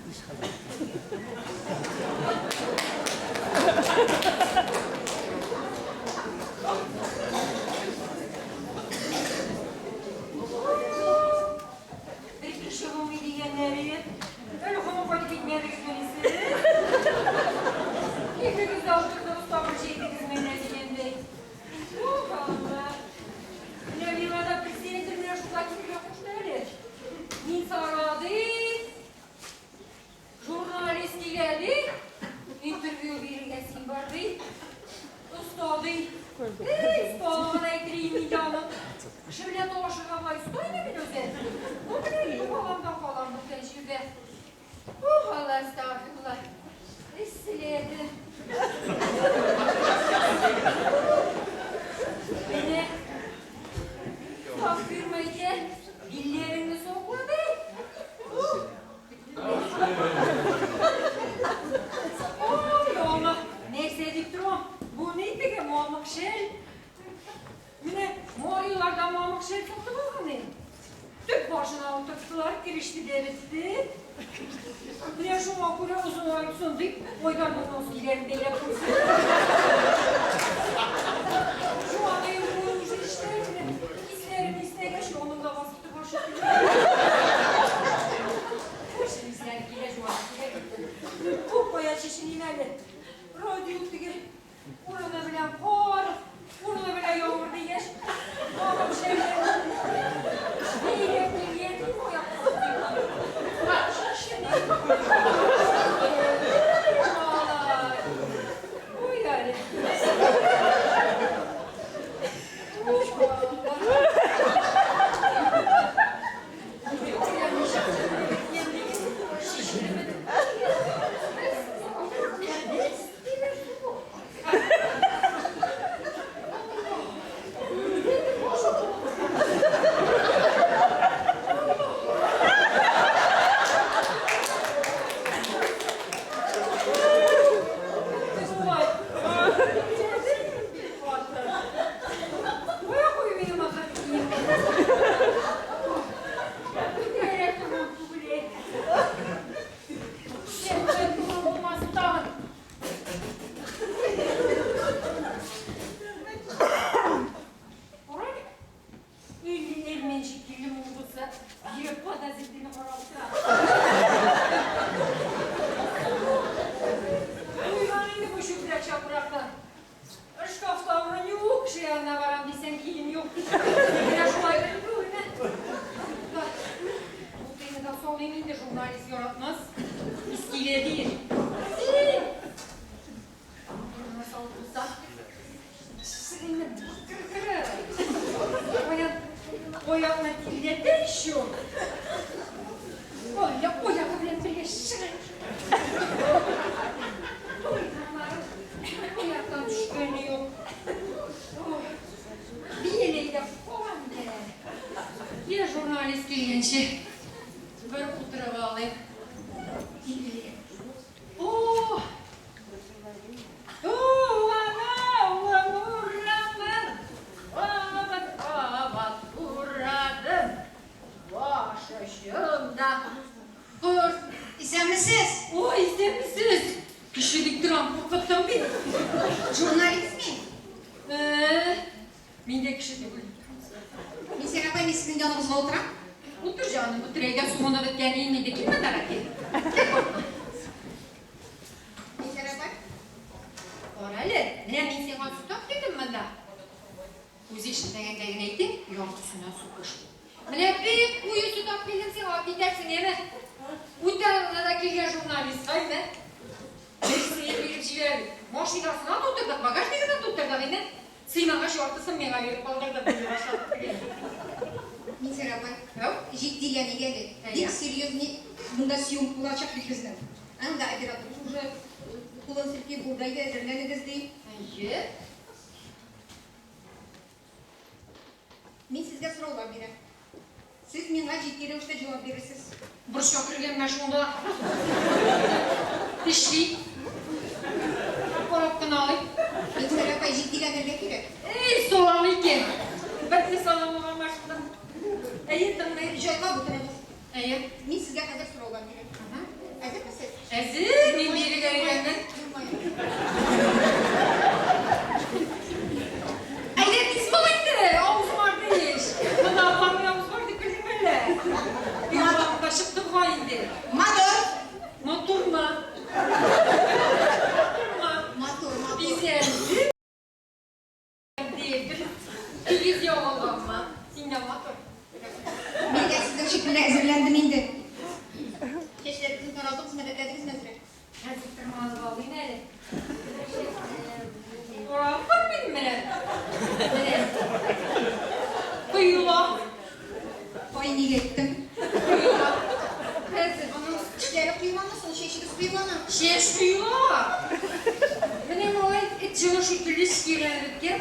Bir kişi bu diyenleri öyle konu koyup gitmeye de gitmelisiniz. Hepiniz de oturduğunuz sabır çektiniz menediğinde. Oh Allah! Ne bir vada presidente mi ajuda aqui para construir. Min saradi, jurnalist geldi, interview verilmesin vardı. Ustadı, İstanbul'a ekleyin canım. Şimdi dolaşırken var, üstüne mi özel? O bile falandan falan bu tecrübe. Oh Allah estağfurullah. Esiledim. Beni takdirmeyce dillerini sokladı. Oy Allah. Neyse edip durum. Bu neydi ki muammak şey? Yine mor yıllardan muammak şey soktu bakalım. Tüp başına oturttular, girişti devletti. Yine şu makule uzun oysun deyip, oydan olsun ilerinde yapılsın. Şu an yumruğumuz işte, hislerim isteğe şu onun da basıktı boşu. Şimdi izler gire şu an, bu koya çeşini ilerle. Radyo gibi, burada bilen kor, burada bilen yoğurdu yer. Ama bir şeyler değil, yedim o yaptı. Şimdi, ağlar. Bu yani. Jurnalist yaratmaz, iskile değil. Nasıl olursa, o yapma dilde değişiyor. O yapma değişiyor. O yaptan düşkünlüğü yok. Bir yeleğiyle falan de. Bir jurnalist gelince böyle ultra bağlayıp oh! Oh! Ana! Uğradım! Avat uğradım! Başışımda! Buyur! İzin misiniz? O izin misiniz? Kişilik dram korkuttan bir. Jurnalist miyim? Minde kişilik değil. Biz Serapay'ın isminin yanımızda oturan. Otur canım, bu treyga sumuna da kendini de kim kadar ki? Biz Serapay? Oralı, ne min sen su tak dedim ben de. Uzi işinden değneydin, yorkusuna su kıştı. Ne bir uyu su tak dedim sen abi dersin yeme. Utanadaki ya jurnalist, hayır ne? Neyse bir ciğer, maşinasına tutturduk, bagajlarına tutturduk beni. Sıymağa şu ortasın mega verip kaldırdı beni aşağı. Biz Serapay? Ciddi yani geldi. Dik seriyozny bunda съемку olacak bir kızdım. Anda operatör уже kullanırken buradaydı, ezberleriniz değil. Hayır. Мен sizge soru var biri. Siz bana ciddi rövüşte cevap verirsiniz. Buruşka kırgen ben şunda. Dişli. Koraptan alayım. Biz Serapay ciddiyle vermek gerek. Ey soğanlı ki. Ben de sana olan başladım. Eğittim ne? Rica etmem bu tarafı. Eğit. Men sizge hazır soru olan biri. Hazır Əzir, min biri öyrəndən. Aynen İsmail'di, omuz vardı iş. Bana ablamın omuz vardı kızım öyle. Bir ablam kaşıktım haydi. Motor. Motorma. Motor. Bize değildir. Televizyon olma. Sinemator. Ben de sizin şeklinde hazırlandım indi. Keşlerimizin kararlı hizmet ederiz mezre. Hadi tırmanı bağlayın hele. Oraya var benim benim. Kıyıla. Koyun iyi gittim. Kıyıla. Hadi. Onun çiçeği kıymanlasın, şeşiriz kıymana. Şeş kıyıla. Benim olay etçiğe şekilli şiirlendirken.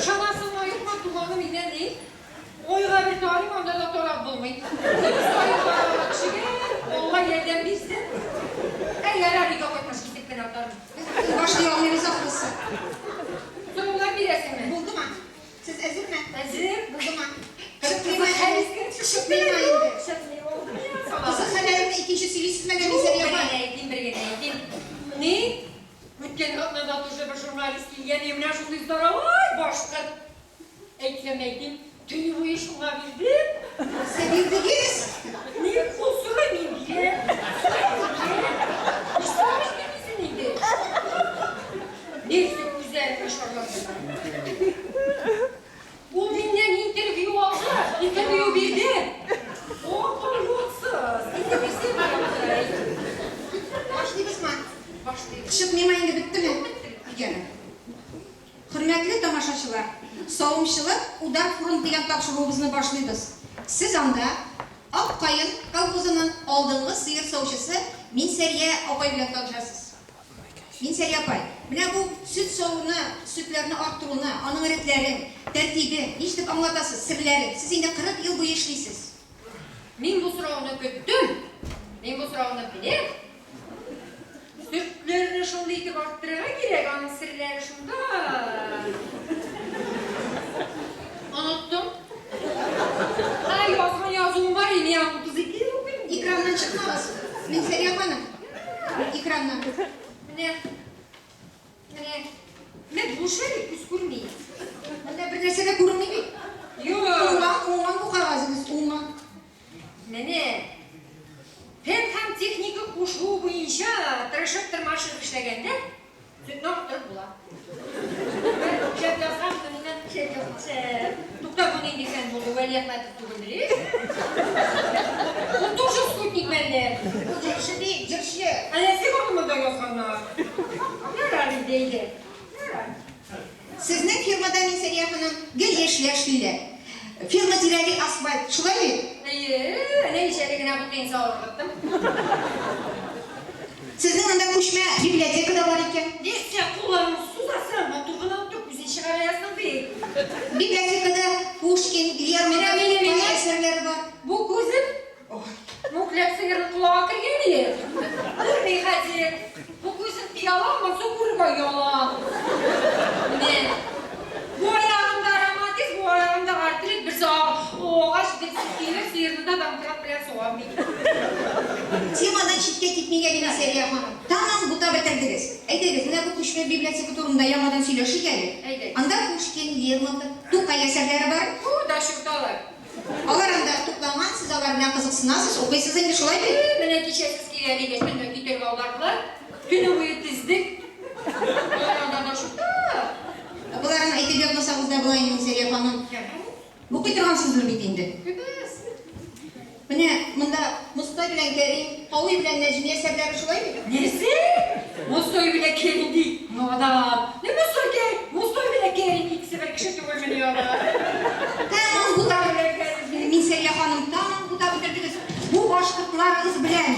Şanasın ayırma kullanım ile değil. Oyga bir tarih onda da torab bulmayın. Biz ayırma kişiye olay yerden bizdi. Eğer bir kapatmış gittik ben atarım. Başlayalım nemiz aklısı. Sonunda bir resmi. Buldu mu? Siz ezir mi? Ezir. Buldu mu? Kızı Kırıklaymayın. Kırıklaymayın. Kızın kaderinde ikinci silisizmeden izleri yapar. Bir gene ne? Bütün hatlarda tuşa bir jurnalistliğin yenemine şu kızlara vay başka. Eklemeydim. Tüm bu iş ona bildim. Sevildiniz. Ne kusura mıyım diye. İstemiş birisiydi. Neyse güzelmiş Allah'ım. Bu dinleyen interview aldı. Interview bildi. O yoksa. İnterview var. Başlayınız mı? Başlayalım. Şıkmaymayın bitti mi? Gene. Hürmetli tamaşaçılar, savunmuşçılık Udar Fırıntıyan tapşırığımızı başlayız. Siz anda Akkayın Kalbuzunun aldığınız sıyır savuşası Minseriye Apay bilen tanışasınız. Minseriye Apay. Bine bu süt soğunu, sütlerini arttırını, anı öğretlerin, tertibi, iştip anlatasız, sırları. Siz yine 40 yıl bu işliysiniz. Men bu sıravını köttüm. Men bu sıravını bilip. Sütlerini şunda itip arttırana gerek, anın sırları şunda. Unuttum. Ha yazım var ya, ne yaptı? 32 yıl okuyayım. İkramdan çıkmaz. Minseriye Hanım. İkramdan. Ne? Ne bu şöyle küskürmeyin. Bunda bir nesede kurulmayı. Yok. Uğman bu kavazınız, uğman. Mene, hem teknika kuşluğu boyunca tırışıp tırmaşıp işlegende sütünü arttırıp bula. Ben şef yazsam önünden şef yazsam. Tukta bunu indi sen buldu, veli yapmadık tuğundiri. Bu tuşu skutnik bende. Bu cırşı değil, cırşı. Anesi bakımı da yazanlar. Ne rari değildi? Sizin firmada Minseriye Hanım gel yaşlı. Firma direli asfalt, şulay mı? Ne işe bu kıyın sağlıktım. Sizin anda kuşma biblioteka da var iken. Neyse kullanım susasın, oturduğundan çok güzel işe arayasın bir. Bibliotekada Pushkin, Guillermo'da bayağı eserleri var. Bu kızım, muklep sıyırın kulağa kırgeni. Durmayı hadi. Bu kızım yalanmasa kurga yalan. Ne? Bu ayağımda aromatizm, bu ayağımda artrit bir sağ. O aşk dipsizliğine sıyırdı da damtırak bile soğamayı. Temadan şirket gitmeye gelin Minseriye Hanım. Tamam bu da bitirdiniz. Ederiz, ne bu kuşma biblioteka turunda yamadan söyleşi gelir. Evet. Anda Pushkin, Guillermo'da Tukay eserleri var. Bu da şuradalar. Onlar anda tuklaman, siz onlar bilen kızıksınasınız, okuyasınız indi şulay mı? Bana kişisiz kireli geçmeden gidelim avlarla. Günü boyu dizdik. Onlardan da şurada. Bunların edebiyat masamızda bulayın Minseriye Hanım. Bu kıytırgansızlığı bitindi. Kız. Mene, bunda Mustafa bilen Kerim, Havi bilen Necmiye eserleri şulay mı? Nesi? Mustoy bile kendi. Adam. Ne Mustoy ki? Mustoy bile kendi. İki sefer kişi tüvürmeniyor. Tamam bu da Minseriye Hanım, tamam bu da bitirdiniz. Bu başkırtlarınız bilen.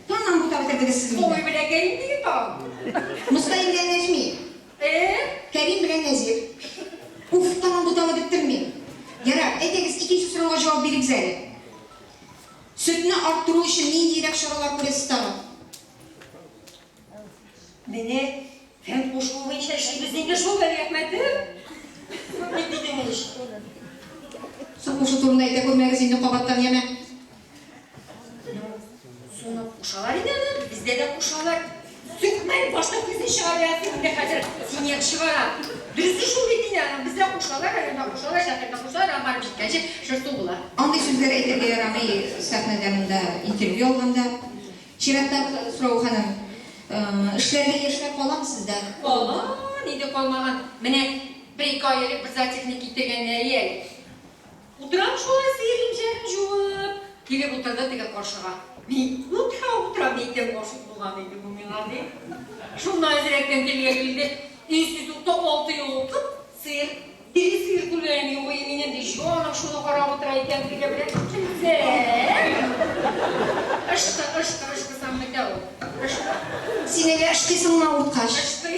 Tamam bu da bitirdiniz siz Mustoy bile. bile kendi tam. Mustafa bilen Necmi, Kerim bilen Nezir. Uf tamam bu da bitirmeyin. Yara, edeniz ikinci soruğa cevap verip zəli. Sütünü arttırу için ne direkt şaralar kuresi tamam. Beni hem kuşluğu işe bizden de şu böyle yapmadım. Ne dedim iş? Su kuşu turunda ete koy magazinini kabattan yeme. Sonra kuşalar inanır, bizde de kuşalar. Sıkmayın, başta bizi şahane ne kadar sinyal çıkara. Dürüstü şu bildiğin yani, bizde kuşalar, arada kuşalar, şakırda kuşalar, amar bitkence şırtı bular. Андай sözleri aytırga yaramay sahnələrində intervyu alganda. Çiratda Surau xanım, işlərdə yaşlar qalamsızda? Valla, neydi kalmagan. Mene bir hikayelik bir zatechnik gittiğenleri yiyelim. Utıram şola seyirlimcerim juvap. Tile butada tile karşıga. Mi utra beytem karşık bulganıydı bu miladi. Şundan zirekten tiliye bildi. İnstitutta 6 yıl okup diri sıyır kullarını yoğu yeminen de şu anam şunu kara oturayken tile bile kimse. Aşkı sanmıkta o. Aşkı. Sinəgə işqisinin avutqaş. Aşkı.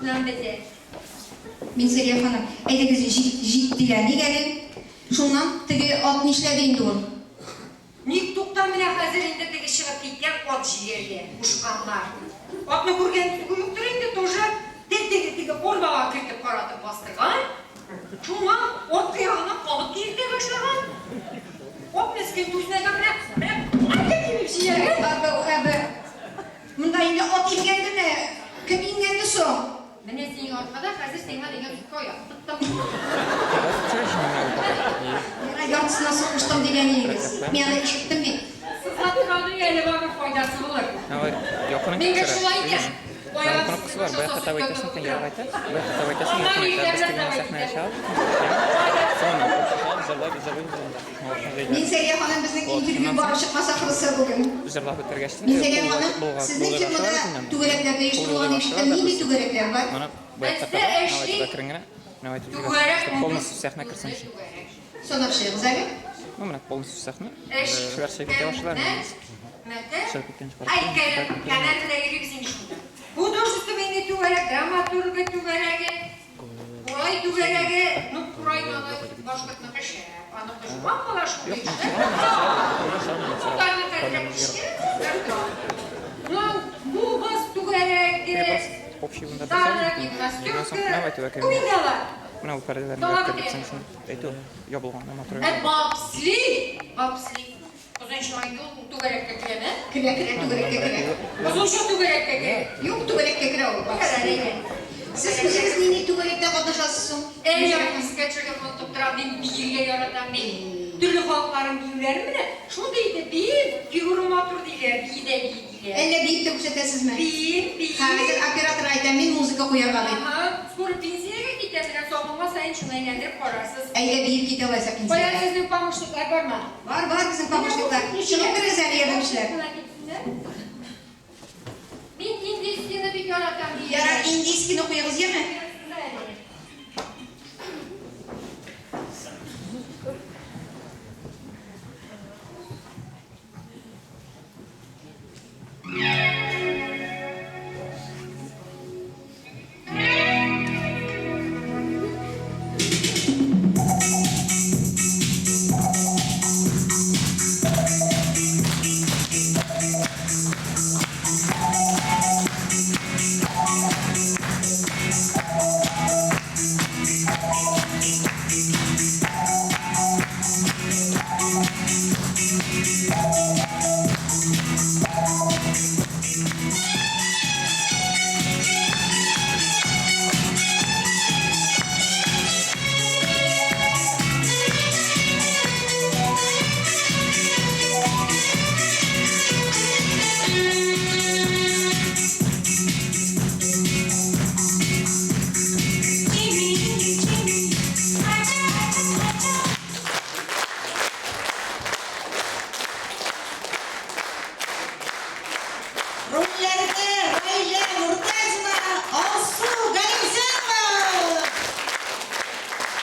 Nambete. Min Seriya xanım, әйдәгез җиттиләрне gəlin. Şundan tigi 60 indi ol. Никтуктан менен хәзер инде теге чыгып киткән ат җиләргә, ушканнар. Атны күргән юктыр инде тоже теге корбага кертеп каратып бастырган. Шуңа ат кыягына калып килде башлаган. Ат мескен күзенә менә ат килеп җиләргә. Әбе, монда инде ат ингәндеме? Кем ингәнде соң? Менә синең аркада хәзер сиңа дигән хикая. Яртысына соқыштым деген егіз. Мен аны ишеттім бит. Сызлатқаны әле бары файдасы булыр. Менә шулай итә. Там кнопкасы бар, бая хата вайтасын, тен яр вайтас. Бая хата вайтасын, якын айтар, біз тегін сахнaya шалып. Sonra Min Seriya xanım bizning intervyu barib chiqmasa qilsa bugun. Жырлап бітіргештен. Min Seriya xanım, sizning firmada to'garaklarda eshittirgan eshitdim. Нинди to'garaklar бар? Mana бая хата бар, навайтыда кірінгені. Навайтыда кіргені. Полностью сахна кірсін үшін. Сонапшыгыз әле? Ну, мына полностью сахна. Швершай кете башылар. Швершай кеткен шығар. Айткайым, канардагы bizim şunda. Художественный түгәрәк, драматургы түгәрәге, Kuray түгәрәге, ну Kuray мала башкатны кеше. Аны да жуан кала шул. Сутарны кадәр кеше. Ну, бу бас түгәрәге. Общий бunda Дара басады. гимнастика. Навайтыда кірген. Кумидала. Мына бұл пәрделерін кіргітсен үшін. Әйту, ябылған, аматор. Бапсли. Kızın түгәрәккә киләме? Кирә, түгәрәккә кирә. Кызын түгәрәккә килә. Юк, түгәрәккә кирә ул. Сез үзегез нинди түгәрәктә катнашасыз соң? Скетчерге фотоп торам, мен биергә яратам, мен төрле халыкларның биюләрен менә шундый итеп бир, фигураматур диләр, бидә диләр. Әллә биеп тә күрсәтәсезме? Бир. Хәзер оператор әйтә, мин музыка куярга дип. Скоро пенсиягә китәсез, сагынга сайын шуны әйләндереп карарсыз. Әйдә биеп китә алайса Кая пенсия. сезнең помощниклар бармы? Бар, безнең помощниклар. Чыгып керегез әле ярдәмчеләр. Мин индийскийны бик яратам. Яра, индийскийны куягыз, яме?